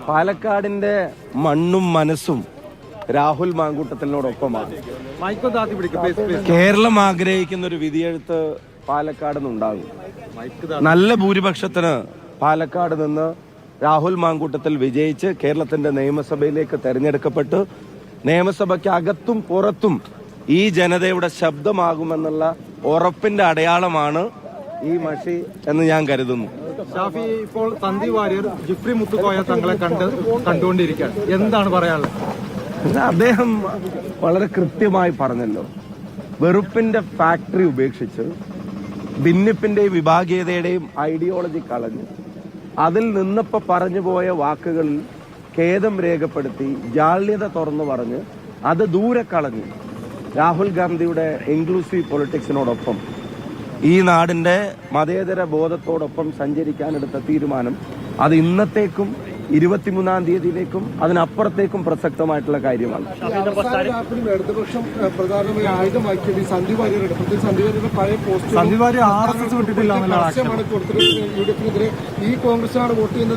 പാലക്കാടിന്റെ മണ്ണും മനസ്സും രാഹുൽ മാങ്കൂട്ടത്തിനോടൊപ്പമാണ്. കേരളം ആഗ്രഹിക്കുന്ന ഒരു വിധിയെഴുത്ത് പാലക്കാട് നിന്നുണ്ടാകും. നല്ല ഭൂരിപക്ഷത്തിന് പാലക്കാട് നിന്ന് രാഹുൽ മാങ്കൂട്ടത്തിൽ വിജയിച്ച് കേരളത്തിന്റെ നിയമസഭയിലേക്ക് തെരഞ്ഞെടുക്കപ്പെട്ട് നിയമസഭയ്ക്ക് അകത്തും പുറത്തും ഈ ജനതയുടെ ശബ്ദമാകുമെന്നുള്ള ഉറപ്പിന്റെ അടയാളമാണ് ഈ മഷി എന്ന് ഞാൻ കരുതുന്നു. ഷാഫി, ഇപ്പോൾ സന്ദീപ് വാര്യർ ജിഫ്രി മുത്തുക്കോയ തങ്ങളെ കണ്ടുകൊണ്ടിരിക്കുകയാണ്, എന്താണ് പറയാനുള്ളത്? അദ്ദേഹം വളരെ കൃത്യമായി പറഞ്ഞല്ലോ, വെറുപ്പിന്റെ ഫാക്ടറി ഉപേക്ഷിച്ച് ഭിന്നിപ്പിന്റെയും വിഭാഗീയതയുടെയും ഐഡിയോളജി കളഞ്ഞ് അതിൽ നിന്നപ്പോ പറഞ്ഞു പോയ വാക്കുകളിൽ ഖേദം രേഖപ്പെടുത്തി ജാള്യത തുറന്നു പറഞ്ഞ് അത് ദൂരെ കളഞ്ഞ് രാഹുൽ ഗാന്ധിയുടെ ഇൻക്ലൂസീവ് പൊളിറ്റിക്സിനോടൊപ്പം ഈ നാടിന്റെ മതേതര ബോധത്തോടൊപ്പം സഞ്ചരിക്കാനെടുത്ത തീരുമാനം അത് ഇന്നത്തേക്കും 23-ാം തീയതിയിലേക്കും അതിനപ്പുറത്തേക്കും പ്രസക്തമായിട്ടുള്ള കാര്യമാണ്.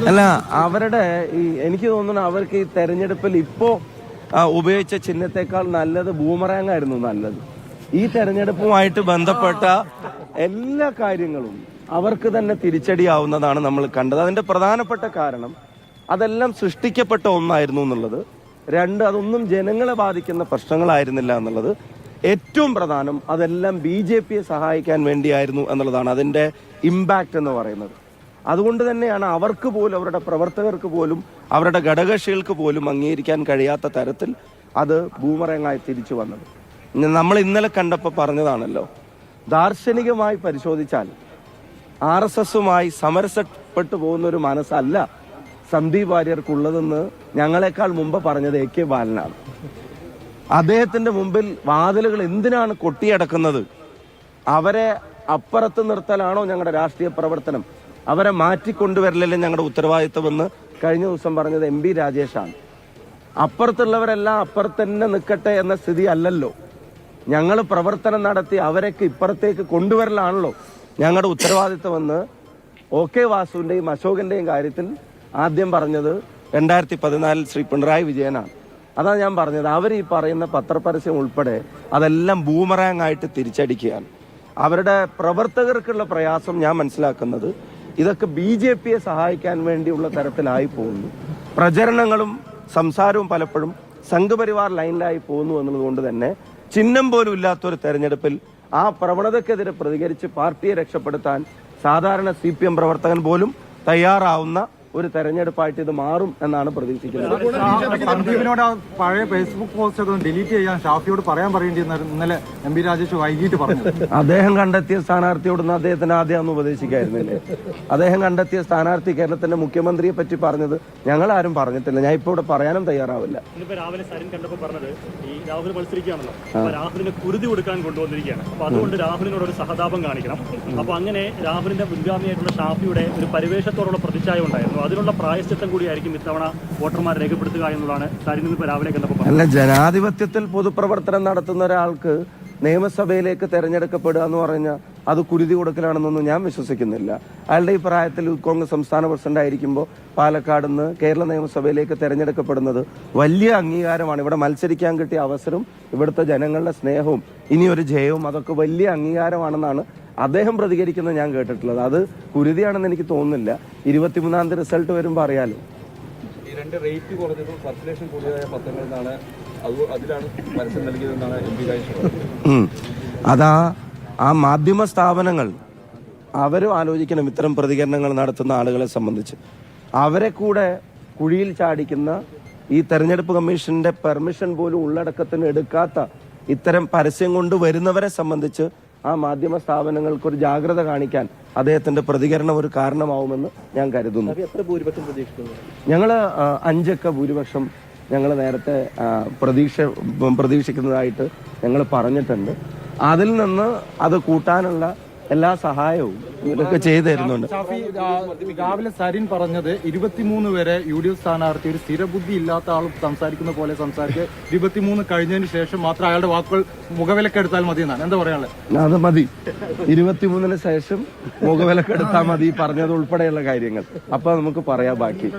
അല്ല, അവരുടെ എനിക്ക് തോന്നുന്നു അവർക്ക് ഈ തെരഞ്ഞെടുപ്പിൽ ഇപ്പോ ഉപയോഗിച്ച ചിഹ്നത്തെക്കാൾ നല്ലത് ബൂമറാങ് ആയിരുന്നു നല്ലത്. ഈ തെരഞ്ഞെടുപ്പുമായിട്ട് ബന്ധപ്പെട്ട എല്ലാ കാര്യങ്ങളും അവർക്ക് തന്നെ തിരിച്ചടിയാവുന്നതാണ് നമ്മൾ കണ്ടത്. അതിന്റെ പ്രധാനപ്പെട്ട കാരണം അതെല്ലാം സൃഷ്ടിക്കപ്പെട്ട ഒന്നായിരുന്നു എന്നുള്ളത്, രണ്ട്, അതൊന്നും ജനങ്ങളെ ബാധിക്കുന്ന പ്രശ്നങ്ങളായിരുന്നില്ല എന്നുള്ളത്, ഏറ്റവും പ്രധാനം അതെല്ലാം BJPയെ സഹായിക്കാൻ വേണ്ടിയായിരുന്നു എന്നുള്ളതാണ് അതിന്റെ ഇമ്പാക്റ്റ് എന്ന് പറയുന്നത്. അതുകൊണ്ട് തന്നെയാണ് അവർക്ക് പോലും, അവരുടെ പ്രവർത്തകർക്ക് പോലും, അവരുടെ ഘടകകക്ഷികൾക്ക് പോലും അംഗീകരിക്കാൻ കഴിയാത്ത തരത്തിൽ അത് ബൂമറങ്ങായി തിരിച്ചു വന്നത്. നമ്മൾ ഇന്നലെ കണ്ടപ്പോൾ പറഞ്ഞതാണല്ലോ, ദാർശനികമായി പരിശോധിച്ചാൽ RSSുമായി സമരസപ്പെട്ടു പോകുന്ന ഒരു മനസ്സല്ല സന്ദീപ് വാര്യർക്കുള്ളതെന്ന് ഞങ്ങളെക്കാൾ മുമ്പ് പറഞ്ഞത് AK ബാലനാണ്. അദ്ദേഹത്തിന്റെ മുമ്പിൽ വാതിലുകൾ എന്തിനാണ് കൊട്ടിയടക്കുന്നത്? അവരെ അപ്പുറത്ത് നിർത്തലാണോ ഞങ്ങളുടെ രാഷ്ട്രീയ പ്രവർത്തനം? അവരെ മാറ്റിക്കൊണ്ടുവരലല്ലേ ഞങ്ങളുടെ ഉത്തരവാദിത്വമെന്ന് കഴിഞ്ഞ ദിവസം പറഞ്ഞത് MP രാജേഷാണ്. അപ്പുറത്തുള്ളവരെല്ലാം അപ്പുറത്ത് തന്നെ നിൽക്കട്ടെ എന്ന സ്ഥിതി അല്ലല്ലോ. ഞങ്ങൾ പ്രവർത്തനം നടത്തി അവരൊക്കെ ഇപ്പുറത്തേക്ക് കൊണ്ടുവരലാണല്ലോ ഞങ്ങളുടെ ഉത്തരവാദിത്വമെന്ന് OK വാസുവിന്റെയും അശോകന്റെയും കാര്യത്തിൽ ആദ്യം പറഞ്ഞത് 2014 ശ്രീ പിണറായി വിജയനാണ്. അതാണ് ഞാൻ പറഞ്ഞത്, അവർ ഈ പറയുന്ന പത്രപരസ്യം ഉൾപ്പെടെ അതെല്ലാം ബൂമറാങ് ആയിട്ട് തിരിച്ചടിക്കുകയാണ്. അവരുടെ പ്രവർത്തകർക്കുള്ള പ്രയാസം ഞാൻ മനസ്സിലാക്കുന്നത് ഇതൊക്കെ BJPയെ സഹായിക്കാൻ വേണ്ടിയുള്ള തരത്തിലായി പോകുന്നു. പ്രചരണങ്ങളും സംസാരവും പലപ്പോഴും സംഘപരിവാർ ലൈനിലായി പോകുന്നു എന്നുള്ളതുകൊണ്ട് തന്നെ ചിഹ്നം പോലും ഇല്ലാത്തൊരു തെരഞ്ഞെടുപ്പിൽ ആ പ്രവണതക്കെതിരെ പ്രതികരിച്ച് പാർട്ടിയെ രക്ഷപ്പെടുത്താൻ സാധാരണ CPM പ്രവർത്തകൻ പോലും തയ്യാറാവുന്ന ഒരു തെരഞ്ഞെടുപ്പായിട്ട് ഇത് മാറും എന്നാണ് പ്രതീക്ഷിക്കുന്നത്. സന്ദീപിനോട് പഴയ ഫേസ്ബുക്ക് പോസ്റ്റ് ഒക്കെ ഡിലീറ്റ് ചെയ്യാൻ ഷാഫിയോട് പറയേണ്ടിയിരുന്ന ഇന്നലെ MP രാജേഷ് വൈകിട്ട് പറഞ്ഞു. അദ്ദേഹം കണ്ടെത്തിയ സ്ഥാനാർത്ഥിയോടൊന്ന് അദ്ദേഹത്തിന് ആദ്യം ഒന്ന് ഉപദേശിക്കായിരുന്നില്ലേ? അദ്ദേഹം കണ്ടെത്തിയ സ്ഥാനാർത്ഥി കേരളത്തിന്റെ മുഖ്യമന്ത്രിയെ പറ്റി പറഞ്ഞത് ഞങ്ങൾ ആരും പറഞ്ഞിട്ടില്ല. ഞാൻ ഇപ്പോൾ ഇവിടെ പറയാനും തയ്യാറാവില്ല. രാവിലെ സരിൻ കണ്ടപ്പോൾ പറഞ്ഞത് ഈ രാഹുൽ മത്സരിക്കുകയാണല്ലോ, രാഹുലിന് കുരുതി കൊടുക്കാൻ കൊണ്ടുവന്നിരിക്കുകയാണ്. അപ്പൊ അതുകൊണ്ട് രാഹുലിനോട് ഒരു സഹതാപം കാണിക്കണം. അപ്പൊ അങ്ങനെ രാഹുലിന്റെ മുൻഗാമിയായിട്ടുള്ള ഷാഫിയുടെ ഒരു പരിവേഷത്തോടുള്ള പ്രതിച്ഛായ ഉണ്ടായിരുന്നു. അതിനുള്ള പ്രായശ്ചിത്തം കൂടിയായിരിക്കും ഇത്തവണ വോട്ടർമാർ രേഖപ്പെടുത്തുക എന്നുള്ളതാണ് സരിൻ രാവിലെ കണ്ടപ്പോൾ. അല്ല, ജനാധിപത്യത്തിൽ പൊതുപ്രവർത്തനം നടത്തുന്ന ഒരാൾക്ക് നിയമസഭയിലേക്ക് തെരഞ്ഞെടുക്കപ്പെടുക എന്ന് പറഞ്ഞാൽ അത് കുരുതി കൊടുക്കലാണെന്നൊന്നും ഞാൻ വിശ്വസിക്കുന്നില്ല. അയാളുടെ ഈ പ്രായത്തിൽ കോൺഗ്രസ് സംസ്ഥാന പ്രസിഡന്റ് ആയിരിക്കുമ്പോൾ പാലക്കാട് നിന്ന് കേരള നിയമസഭയിലേക്ക് തെരഞ്ഞെടുക്കപ്പെടുന്നത് വലിയ അംഗീകാരമാണ്. ഇവിടെ മത്സരിക്കാൻ കിട്ടിയ അവസരവും ഇവിടുത്തെ ജനങ്ങളുടെ സ്നേഹവും ഇനിയൊരു ജയവും അതൊക്കെ വലിയ അംഗീകാരമാണെന്നാണ് അദ്ദേഹം പ്രതികരിക്കുന്നത് ഞാൻ കേട്ടിട്ടുള്ളത്. അത് കുരുതിയാണെന്ന് എനിക്ക് തോന്നുന്നില്ല. 23-ാം തീയതി റിസൾട്ട് വരുമ്പോൾ അറിയാലോ. ഈ രണ്ട് റേറ്റ് കുറഞ്ഞതും സർക്കുലേഷൻ കൂടിയതായ പത്രങ്ങളിലാണ് അതിലാണ് പരസ്യം നൽകിയതെന്നാണ് MP രാജേഷ് പറഞ്ഞത്. അതാ ആ മാധ്യമ സ്ഥാപനങ്ങൾ അവരും ആലോചിക്കണം ഇത്തരം പ്രതികരണങ്ങൾ നടത്തുന്ന ആളുകളെ സംബന്ധിച്ച്. അവരെ കൂടെ കുഴിയിൽ ചാടിക്കുന്ന ഈ തെരഞ്ഞെടുപ്പ് കമ്മീഷന്റെ പെർമിഷൻ പോലും ഉള്ളടക്കത്തിന് എടുക്കാത്ത ഇത്തരം പരസ്യം കൊണ്ട് വരുന്നവരെ സംബന്ധിച്ച് ആ മാധ്യമ സ്ഥാപനങ്ങൾക്കൊരു ജാഗ്രത കാണിക്കാൻ അദ്ദേഹത്തിന്റെ പ്രതികരണം ഒരു കാരണമാവുമെന്ന് ഞാൻ കരുതുന്നു. ഞങ്ങള് 5 ഭൂരിപക്ഷം ഞങ്ങൾ നേരത്തെ പ്രതീക്ഷിക്കുന്നതായിട്ട് ഞങ്ങൾ പറഞ്ഞിട്ടുണ്ട്. അതിൽ നിന്ന് അത് കൂട്ടാനുള്ള എല്ലാ സഹായവും ഇതൊക്കെ ചെയ്തു തരുന്നുണ്ട്. രാവിലെ സരിൻ പറഞ്ഞത് 23 വരെ UDF സ്ഥാനാർത്ഥി ഒരു സ്ഥിരബുദ്ധി ഇല്ലാത്ത ആൾ സംസാരിക്കുന്ന പോലെ സംസാരിച്ച് 23 കഴിഞ്ഞതിന് ശേഷം മാത്രം അയാളുടെ വാക്കുകൾ മുഖവിലക്കെടുത്താൽ മതി എന്നാണ്. എന്താ പറയാനുള്ളത്? അത് മതി, 23-ന് ശേഷം മുഖവിലക്കെടുത്താൽ മതി പറഞ്ഞത് ഉൾപ്പെടെയുള്ള കാര്യങ്ങൾ. അപ്പൊ നമുക്ക് പറയാം ബാക്കി.